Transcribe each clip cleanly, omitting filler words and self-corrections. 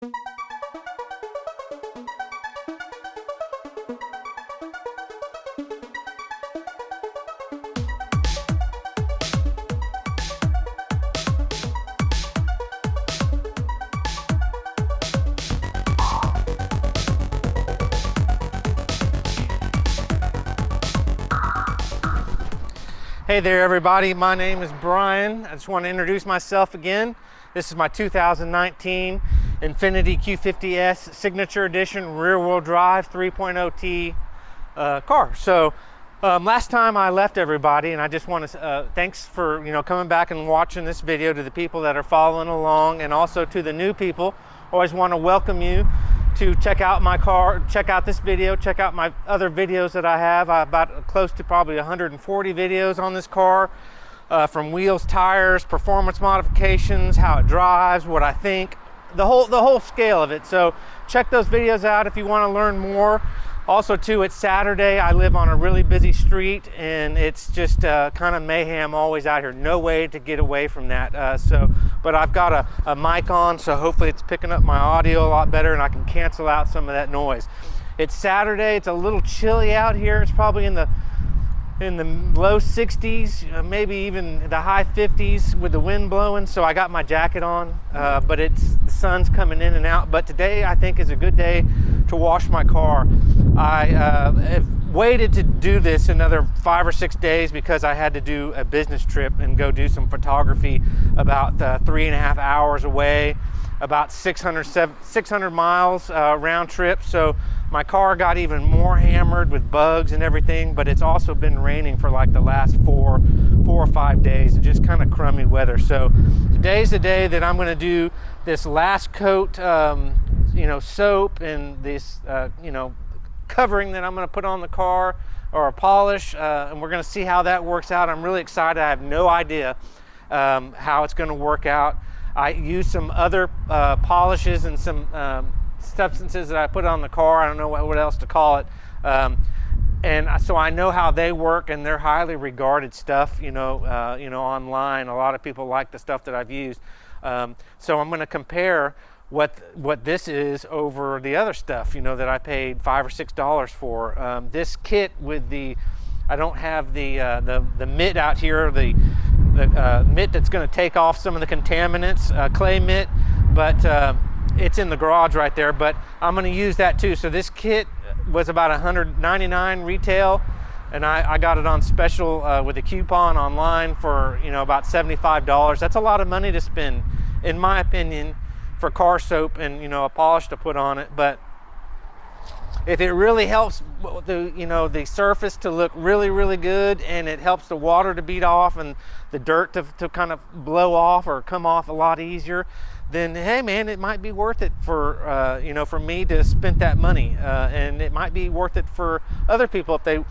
Hey there everybody, my name is Brian. I just want to introduce myself again. This is my 2019 Infiniti Q50S Signature Edition rear-wheel drive 3.0T car. So last time I left everybody, and I just want to thanks for coming back and watching this video, to the people that are following along, and also to the new people. Always want to welcome you to check out my car, check out this video, check out my other videos that I have. About close to probably 140 videos on this car, from wheels, tires, performance modifications, how it drives, what I think, the whole scale of it. So check those videos out if you want to learn more. Also too, it's Saturday. I live on a really busy street, and it's just kind of mayhem always out here. No way to get away from that. But I've got a mic on, so hopefully it's picking up my audio a lot better and I can cancel out some of that noise. It's Saturday. It's a little chilly out here. It's probably in the low 60s, maybe even the high 50s with the wind blowing. So I got my jacket on, but the sun's coming in and out. But today I think is a good day to wash my car. I have waited to do this another 5 or 6 days because I had to do a business trip and go do some photography about 3.5 hours away, about 600 miles round trip. So my car got even more hammered with bugs and everything, but it's also been raining for like the last four or 5 days, and just kind of crummy weather. So today's the day that I'm going to do this last coat, soap, and this covering that I'm going to put on the car, or a polish, and we're going to see how that works out. I'm really excited. I have no idea how it's going to work out. I use some other polishes and some substances that I put on the car. I don't know what else to call it, and so I know how they work, and they're highly regarded stuff. Online, a lot of people like the stuff that I've used. So I'm going to compare what this is over the other stuff, that I paid $5 or $6 for. This kit with I don't have the mitt out here, the mitt that's going to take off some of the contaminants, clay mitt, but it's in the garage right there, but I'm going to use that too. So this kit was about $199 retail, and I got it on special with a coupon online for about $75. That's a lot of money to spend, in my opinion, for car soap and a polish to put on it. But if it really helps the surface to look really, really good, and it helps the water to beat off and the dirt to kind of blow off or come off a lot easier, then hey man, it might be worth it for for me to spend that money, and it might be worth it for other people if they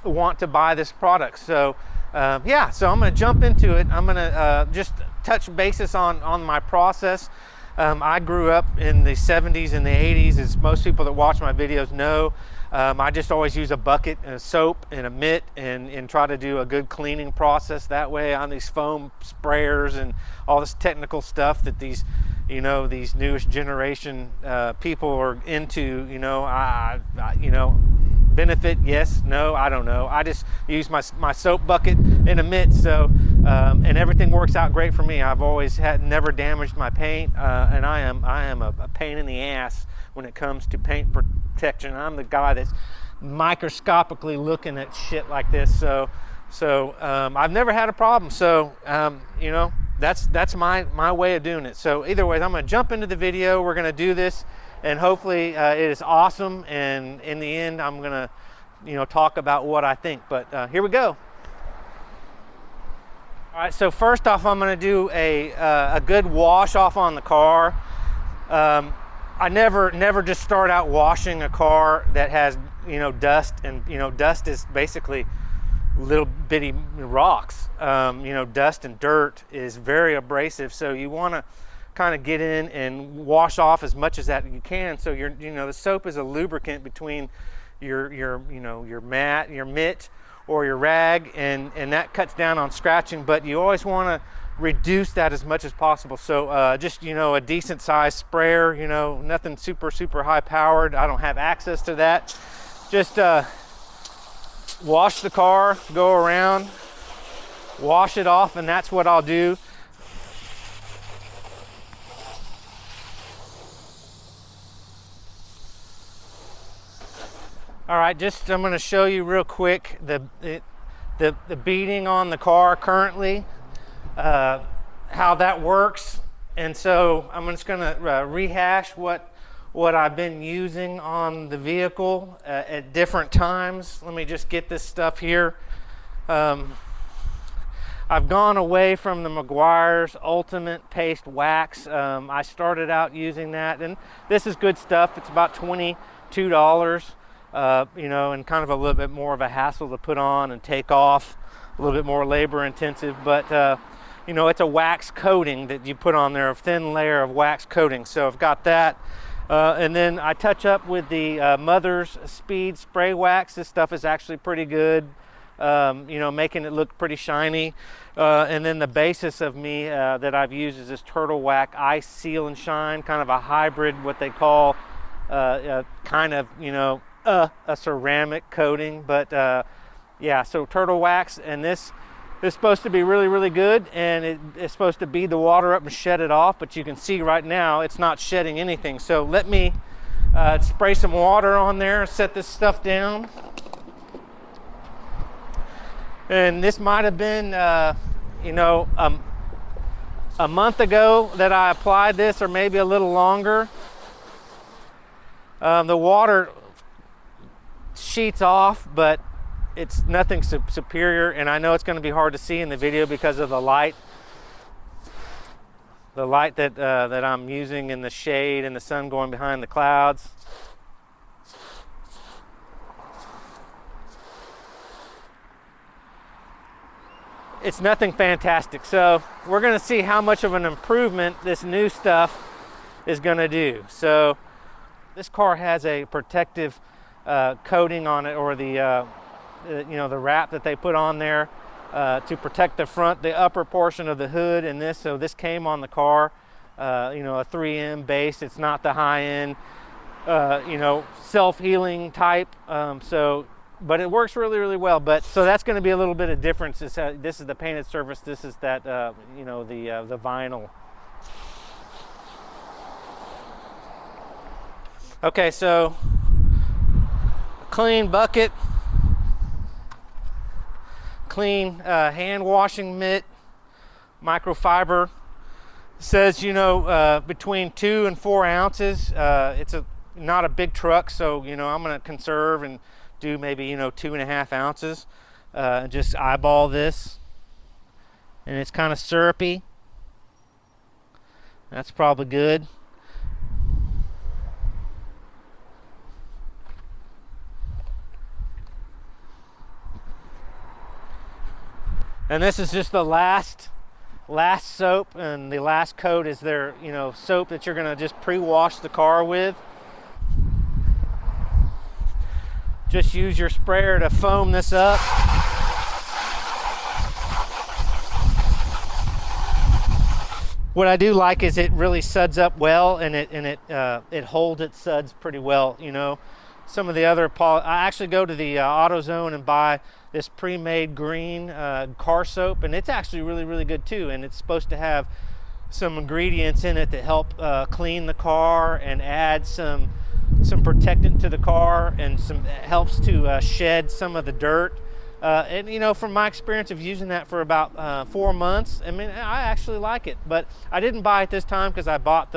want to buy this product. So yeah, so I'm going to jump into it. I'm going to just touch basis on my process. I grew up in the 70s and the 80s, as most people that watch my videos know. I just always use a bucket and a soap and a mitt and try to do a good cleaning process that way on these foam sprayers and all this technical stuff that these newest generation people are into. Benefit, yes, no, I don't know. I just use my soap bucket and a mitt, so and everything works out great for me. I've always never damaged my paint, and I am a pain in the ass when it comes to paint protection. I'm the guy that's microscopically looking at shit like this, so I've never had a problem. So that's my way of doing it. So either way, I'm going to jump into the video. We're going to do this, and hopefully it is awesome, and in the end I'm gonna talk about what I think. But here we go. All right, so first off, I'm gonna do a good wash off on the car. I never just start out washing a car that has dust, and dust is basically little bitty rocks. Dust and dirt is very abrasive, so you want to kind of get in and wash off as much as that you can. So the soap is a lubricant between your mitt or your rag, and that cuts down on scratching. But you always want to reduce that as much as possible. So just, you know, a decent sized sprayer, you know, nothing super high powered. I don't have access to that. Just wash the car, go around, wash it off, and that's what I'll do. All right, just I'm going to show you real quick the beading on the car currently, how that works. And so I'm just going to rehash what I've been using on the vehicle at different times. Let me just get this stuff here. I've gone away from the Meguiar's Ultimate Paste Wax. I started out using that, and this is good stuff. It's about $22. You know, and kind of a little bit more of a hassle to put on and take off, a little bit more labor intensive, but you know, it's a wax coating that you put on there, a thin layer of wax coating. So I've got that, and then I touch up with the Mother's Speed Spray Wax. This stuff is actually pretty good, you know, making it look pretty shiny. And then the basis of me that I've used is this Turtle Wax Ice Seal and Shine, kind of a hybrid, what they call kind of, you know, a ceramic coating. But yeah, so Turtle Wax, and this is supposed to be really good, and it's supposed to bead the water up and shed it off, but you can see right now it's not shedding anything. So let me spray some water on there, set this stuff down. And this might have been you know, a month ago that I applied this, or maybe a little longer. The water sheets off, but it's nothing superior, and I know it's going to be hard to see in the video because of the light that I'm using in the shade and the sun going behind the clouds. It's nothing fantastic. So we're going to see how much of an improvement this new stuff is going to do. So this car has a protective coating on it, or the you know, the wrap that they put on there to protect the upper portion of the hood. And so this came on the car, you know, a 3M base. It's not the high end, you know, self-healing type. But it works really well. But so that's going to be a little bit of difference. This is the painted surface. This is that you know, the vinyl. Okay, so clean bucket, clean hand washing mitt, microfiber. Says, you know, between 2 and 4 ounces. It's not a big truck, so, you know, I'm going to conserve and do maybe, you know, 2.5 ounces. Just eyeball this, and it's kind of syrupy. That's probably good. And this is just the last soap, and the last coat is their, you know, soap that you're going to just pre-wash the car with. Just use your sprayer to foam this up. What I do like is it really suds up well, and it holds its suds pretty well. You know, some of the other I actually go to the AutoZone and buy this pre-made green car soap, and it's actually really good too. And it's supposed to have some ingredients in it that help clean the car and add some protectant to the car, and helps to shed some of the dirt. And you know, from my experience of using that for about 4 months, I mean, I actually like it. But I didn't buy it this time because I bought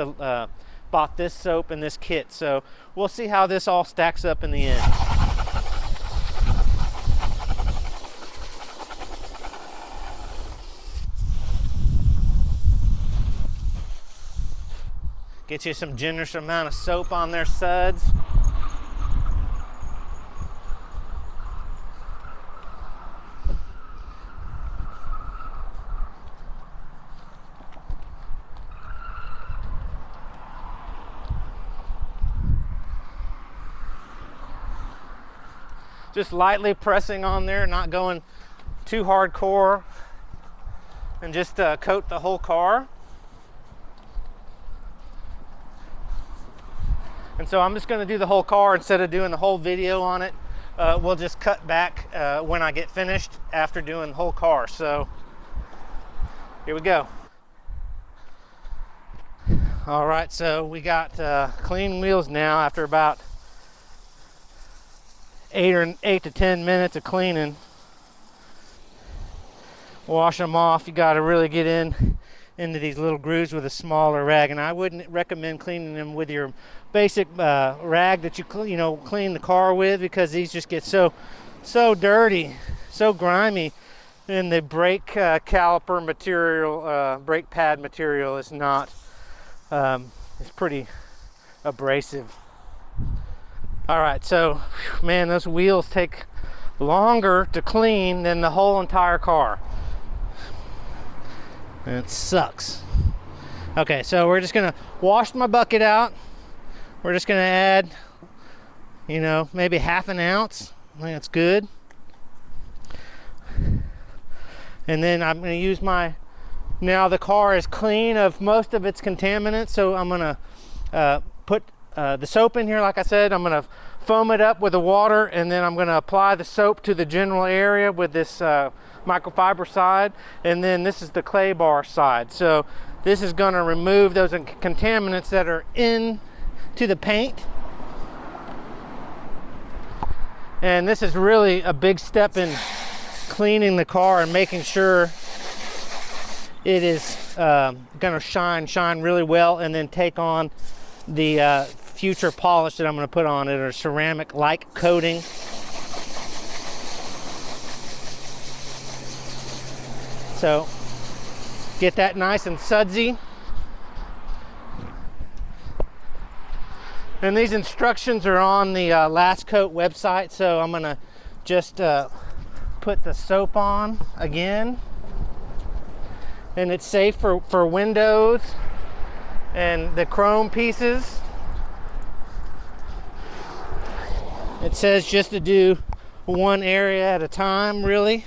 this soap and this kit. So we'll see how this all stacks up in the end. Get you some generous amount of soap on their suds. Just lightly pressing on there, not going too hardcore. and just coat the whole car. And so I'm just going to do the whole car instead of doing the whole video on it. We'll just cut back when I get finished after doing the whole car. So here we go. All right, so we got clean wheels now after about 8 to 10 minutes of cleaning. Wash them off. You got to really get into these little grooves with a smaller rag, and I wouldn't recommend cleaning them with your basic rag that you clean the car with, because these just get so dirty, so grimy, and the brake caliper material, brake pad material is not. It's pretty abrasive. All right, so man, those wheels take longer to clean than the whole entire car. It sucks. Okay, so we're just gonna wash my bucket out. We're just gonna add, maybe half an ounce. I think that's good. And then I'm gonna use now the car is clean of most of its contaminants, so I'm gonna put the soap in here. Like I said, I'm gonna foam it up with the water, and then I'm gonna apply the soap to the general area with this microfiber side, and then this is the clay bar side. So this is gonna remove those contaminants that are into the paint. And this is really a big step in cleaning the car and making sure it is gonna shine really well, and then take on the future polish that I'm gonna put on it, or ceramic-like coating. So get that nice and sudsy. And these instructions are on the Last Coat website, so I'm gonna just put the soap on again. And it's safe for windows and the chrome pieces. It says just to do one area at a time, really.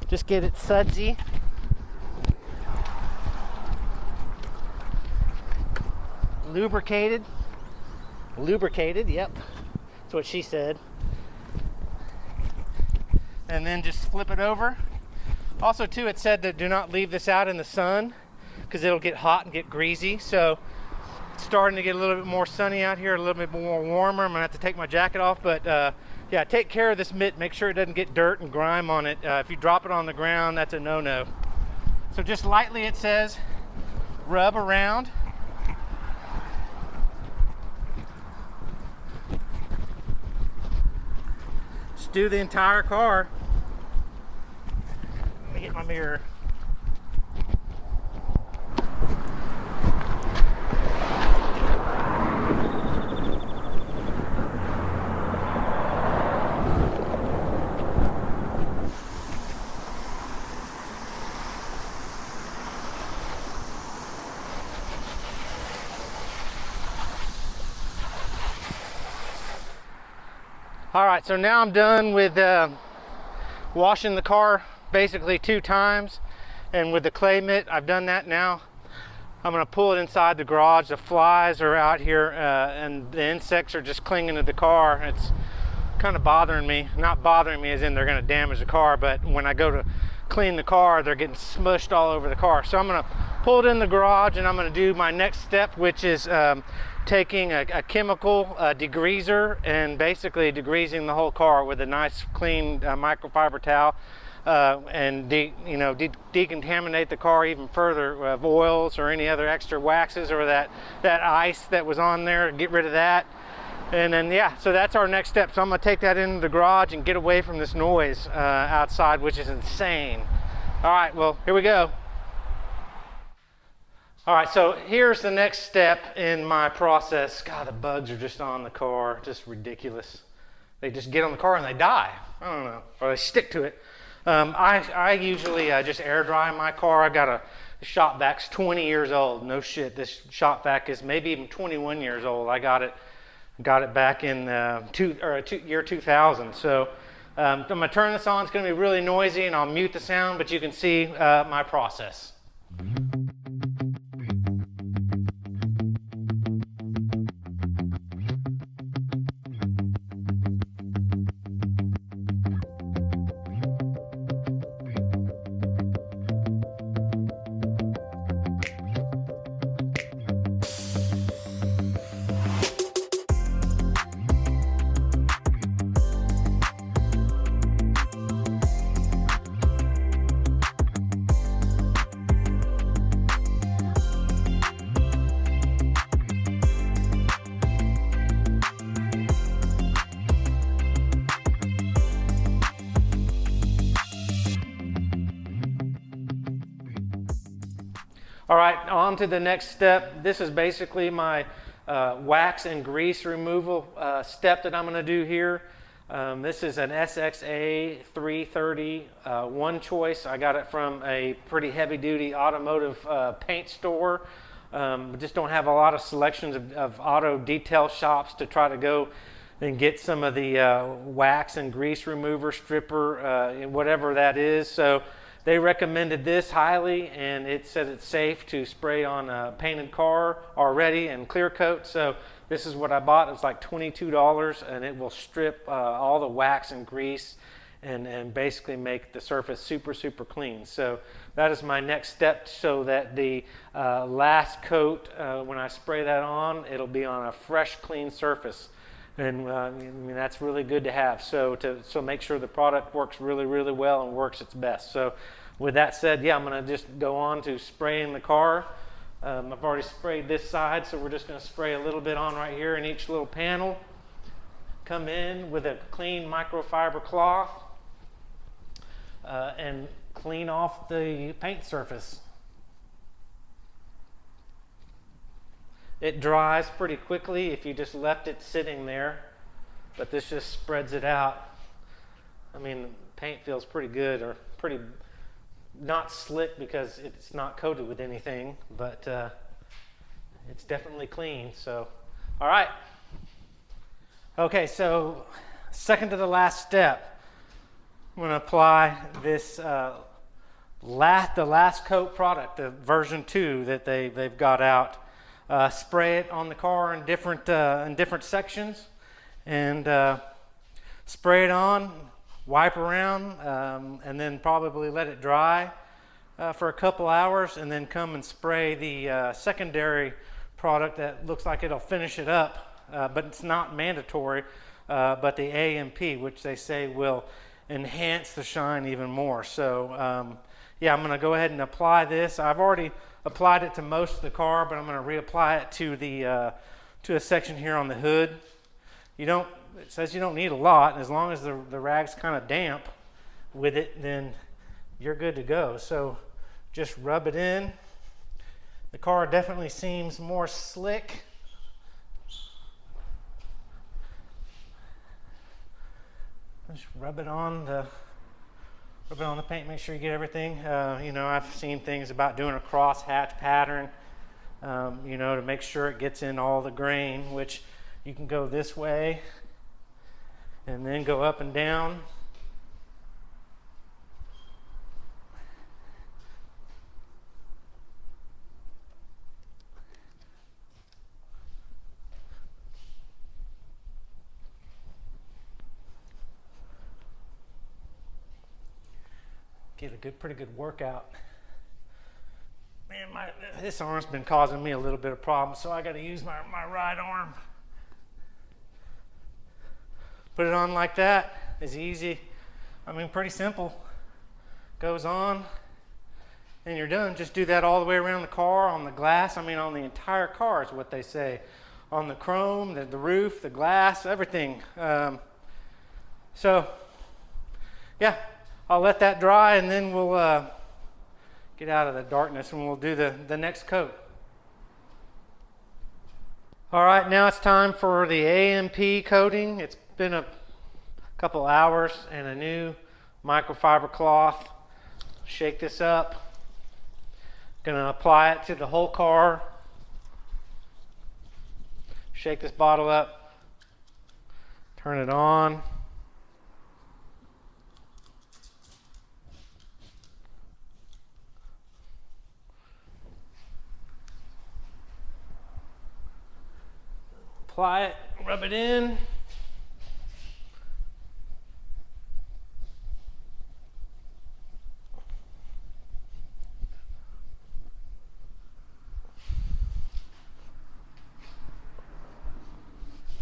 Just get it sudsy. Lubricated, yep, that's what she said. And then just flip it over. Also too, it said that do not leave this out in the sun, because it'll get hot and get greasy. So it's starting to get a little bit more sunny out here, a little bit more warmer. I'm gonna have to take my jacket off, but yeah, take care of this mitt. Make sure it doesn't get dirt and grime on it. If you drop it on the ground, that's a no-no. So just lightly, it says, rub around. Just do the entire car. Let me get my mirror. All right, so now I'm done with washing the car basically 2 times, and with the clay mitt, I've done that. Now I'm gonna pull it inside the garage. The flies are out here and the insects are just clinging to the car. It's kind of bothering me. Not bothering me as in they're gonna damage the car, but when I go to clean the car, they're getting smushed all over the car. So I'm gonna pull it in the garage, and I'm gonna do my next step, which is taking a chemical degreaser and basically degreasing the whole car with a nice clean microfiber towel, and decontaminate the car even further of oils or any other extra waxes or that ice that was on there. Get rid of that. And then yeah, so that's our next step. So I'm gonna take that into the garage and get away from this noise outside, which is insane. All right, well, here we go. All right, so here's the next step in my process. God, the bugs are just on the car, just ridiculous. They just get on the car and they die. I don't know, or they stick to it. I usually just air dry my car. I got a shop vac 20 years old. No shit, this shop vac is maybe even 21 years old. I got it back in year 2000. So I'm going to turn this on. It's going to be really noisy, and I'll mute the sound, but you can see my process. All right, on to the next step. This is basically my wax and grease removal step that I'm going to do here. This is an SXA 330 one choice. I got it from a pretty heavy-duty automotive paint store. Just don't have a lot of selections of auto detail shops to try to go and get some of the wax and grease remover, stripper, whatever that is. So they recommended this highly, and it said it's safe to spray on a painted car already and clear coat. So this is what I bought. It's like $22, and it will strip all the wax and grease and basically make the surface super, super clean. So that is my next step, so that the last coat, when I spray that on, it'll be on a fresh, clean surface. And I mean, that's really good to have. So make sure the product works really, really well and works its best. So with that said, yeah, I'm going to just go on to spraying the car. I've already sprayed this side, so we're just going to spray a little bit on right here in each little panel. Come in with a clean microfiber cloth and clean off the paint surface. It dries pretty quickly if you just left it sitting there, but this just spreads it out. I mean, the paint feels pretty good, or pretty not slick because it's not coated with anything, but it's definitely clean. So, all right. Okay, so second to the last step, I'm going to apply this the last coat product, the version 2 that they've got out. Spray it on the car in different sections, and spray it on, wipe around, and then probably let it dry for a couple hours, and then come and spray the secondary product that looks like it'll finish it up, but it's not mandatory, but the AMP, which they say will enhance the shine even more. So yeah, I'm going to go ahead and apply this. I've already applied it to most of the car, but I'm going to reapply it to a section here on the hood. It says you don't need a lot, and as long as the rag's kind of damp with it, then you're good to go. So just rub it in. The car definitely seems more slick. Just rub it on the paint, make sure you get everything. I've seen things about doing a cross hatch pattern, to make sure it gets in all the grain, which you can go this way and then go up and down. Get a pretty good workout. Man, this arm's been causing me a little bit of problems, so I got to use my right arm. Put it on like that. It's easy. I mean, pretty simple. Goes on, and you're done. Just do that all the way around the car, on the glass. I mean, on the entire car is what they say. On the chrome, the roof, the glass, everything. So, yeah. I'll let that dry, and then we'll get out of the darkness, and we'll do the next coat. All right, now it's time for the AMP coating. It's been a couple hours, and a new microfiber cloth. Shake this up. Gonna apply it to the whole car. Shake this bottle up. Turn it on. apply it, rub it in.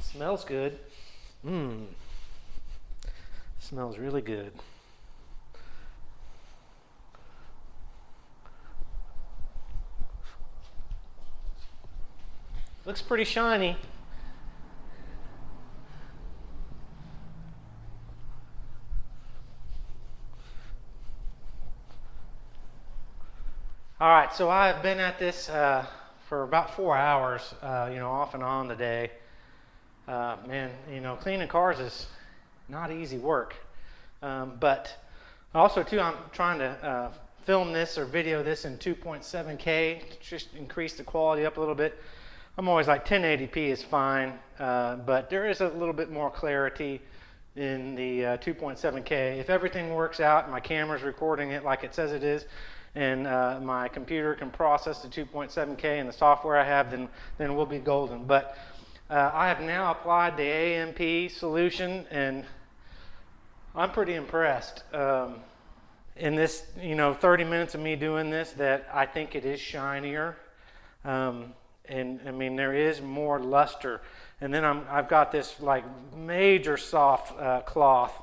Smells good. Smells really good. Looks pretty shiny. All right, so I've been at this for about 4 hours, off and on today. Man, cleaning cars is not easy work. But also, too, I'm trying to film this or video this in 2.7K to just increase the quality up a little bit. I'm always like 1080p is fine, but there is a little bit more clarity in the 2.7K. If everything works out, my camera's recording it like it says it is, and my computer can process the 2.7K and the software I have, then we'll be golden. But I have now applied the AMP solution, and I'm pretty impressed. In this, 30 minutes of me doing this, that I think it is shinier. And I mean, there is more luster. And then I've got this like major soft cloth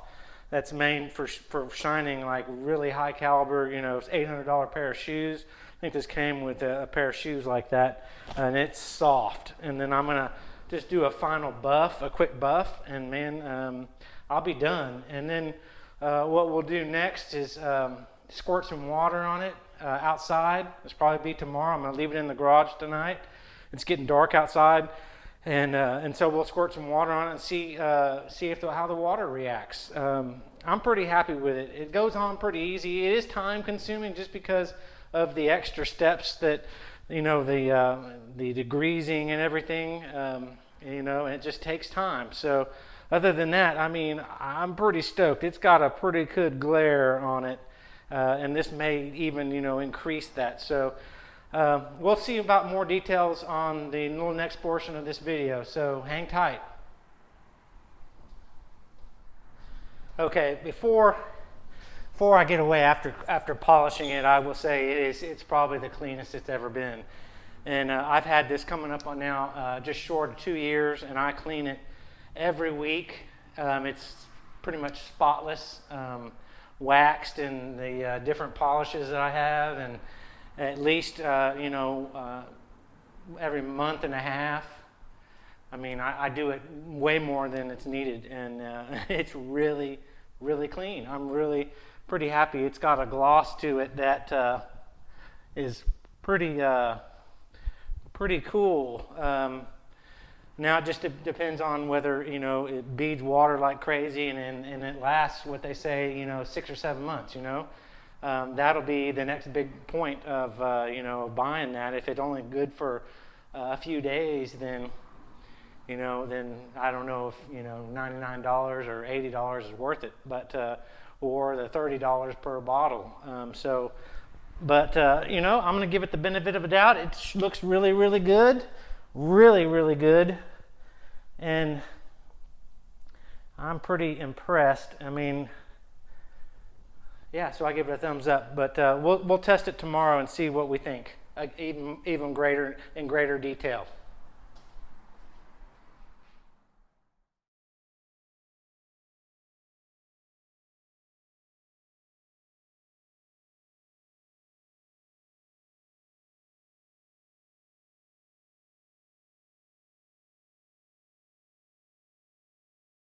that's made for shining like really high caliber, it's $800 pair of shoes. I think this came with a pair of shoes like that, and it's soft. And then I'm gonna just do a final buff, a quick buff, and man, I'll be done. And then what we'll do next is squirt some water on it outside. It's probably be tomorrow. I'm gonna leave it in the garage tonight. It's getting dark outside, and so we'll squirt some water on it and see how the water reacts. I'm pretty happy with it. It goes on pretty easy. It is time consuming just because of the extra steps that the degreasing and everything. It just takes time. So other than that, I mean, I'm pretty stoked. It's got a pretty good glare on it, and this may even increase that. So. We'll see about more details on the little next portion of this video, so hang tight. Okay, before I get away after polishing it, I will say it's probably the cleanest it's ever been. And I've had this coming up on now just short of 2 years, and I clean it every week. It's pretty much spotless, waxed in the different polishes that I have, and at least, every month and a half. I mean, I do it way more than it's needed, and it's really, really clean. I'm really pretty happy. It's got a gloss to it that is pretty cool. Now it just depends on whether, it beads water like crazy, and it lasts what they say, 6 or 7 months, That'll be the next big point of buying that. If it's only good for a few days, then I don't know if $99 or $80 is worth it, but or the $30 per bottle. I'm going to give it the benefit of a doubt. It looks really, really good, really, really good, and I'm pretty impressed. I mean. Yeah, so I give it a thumbs up, but we'll test it tomorrow and see what we think, in greater detail.